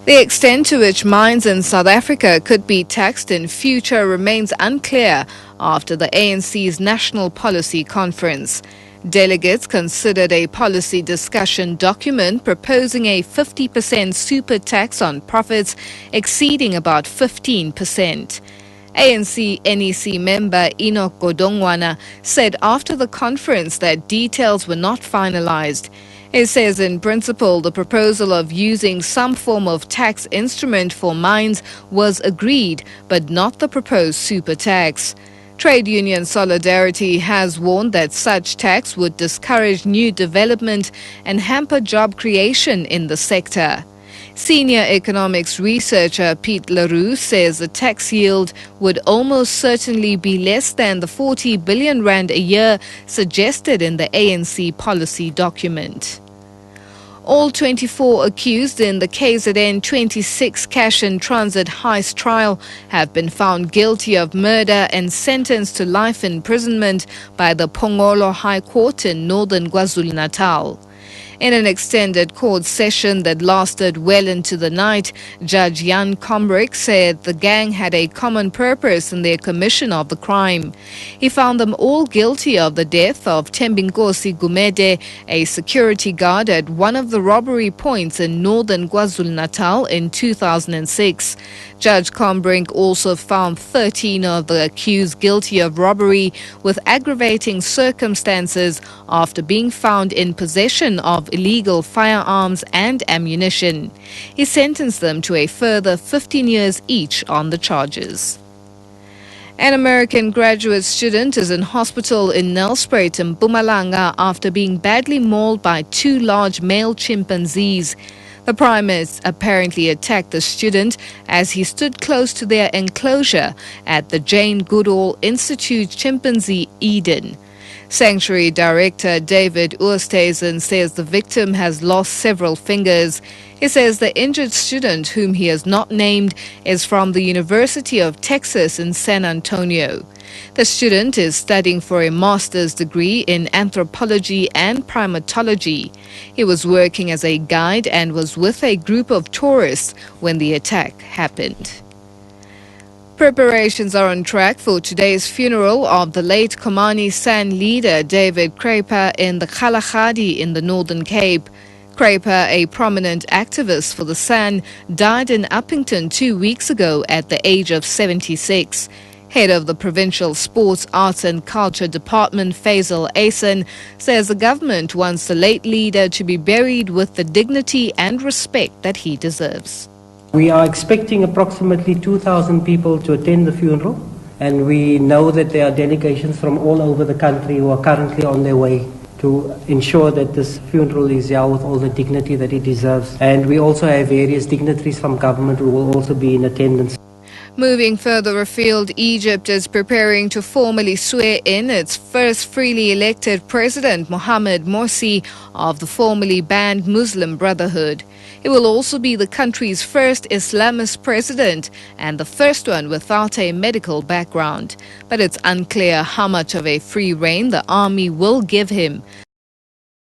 The extent to which mines in South Africa could be taxed in future remains unclear after the ANC's National Policy Conference. Delegates considered a policy discussion document proposing a 50% super tax on profits exceeding about 15%. ANC NEC member Enoch Godongwana said after the conference that details were not finalized. He says in principle the proposal of using some form of tax instrument for mines was agreed, but not the proposed super tax. Trade Union Solidarity has warned that such tax would discourage new development and hamper job creation in the sector. Senior economics researcher Pete LaRue says the tax yield would almost certainly be less than the 40 billion rand a year suggested in the ANC policy document. All 24 accused in the KZN 26 cash and transit heist trial have been found guilty of murder and sentenced to life imprisonment by the Phongolo High Court in northern KwaZulu-Natal. In an extended court session that lasted well into the night, Judge Jan Combrick said the gang had a common purpose in their commission of the crime. He found them all guilty of the death of Tembinkosi Gumede, a security guard at one of the robbery points in northern KwaZulu-Natal in 2006. Judge Combrick also found 13 of the accused guilty of robbery with aggravating circumstances after being found in possession of illegal firearms and ammunition. He sentenced them to a further 15 years each on the charges. An American graduate student is in hospital in Nelspruit in Mpumalanga after being badly mauled by two large male chimpanzees. The primates apparently attacked the student as he stood close to their enclosure at the Jane Goodall Institute Chimpanzee Eden. Sanctuary Director David Oosthuizen says the victim has lost several fingers. He says the injured student, whom he has not named, is from the University of Texas in San Antonio. The student is studying for a master's degree in anthropology and primatology. He was working as a guide and was with a group of tourists when the attack happened. Preparations are on track for today's funeral of the late Komani San leader David Kraper in the Kalahari in the Northern Cape. Kraper, a prominent activist for the San, died in Uppington 2 weeks ago at the age of 76. Head of the Provincial Sports, Arts and Culture Department, Faisal Asen, says the government wants the late leader to be buried with the dignity and respect that he deserves. We are expecting approximately 2,000 people to attend the funeral, and we know that there are delegations from all over the country who are currently on their way to ensure that this funeral is held with all the dignity that it deserves. And we also have various dignitaries from government who will also be in attendance. Moving further afield, Egypt is preparing to formally swear in its first freely elected president, Mohamed Morsi, of the formerly banned Muslim Brotherhood. He will also be the country's first Islamist president and the first one without a medical background. But it's unclear how much of a free rein the army will give him.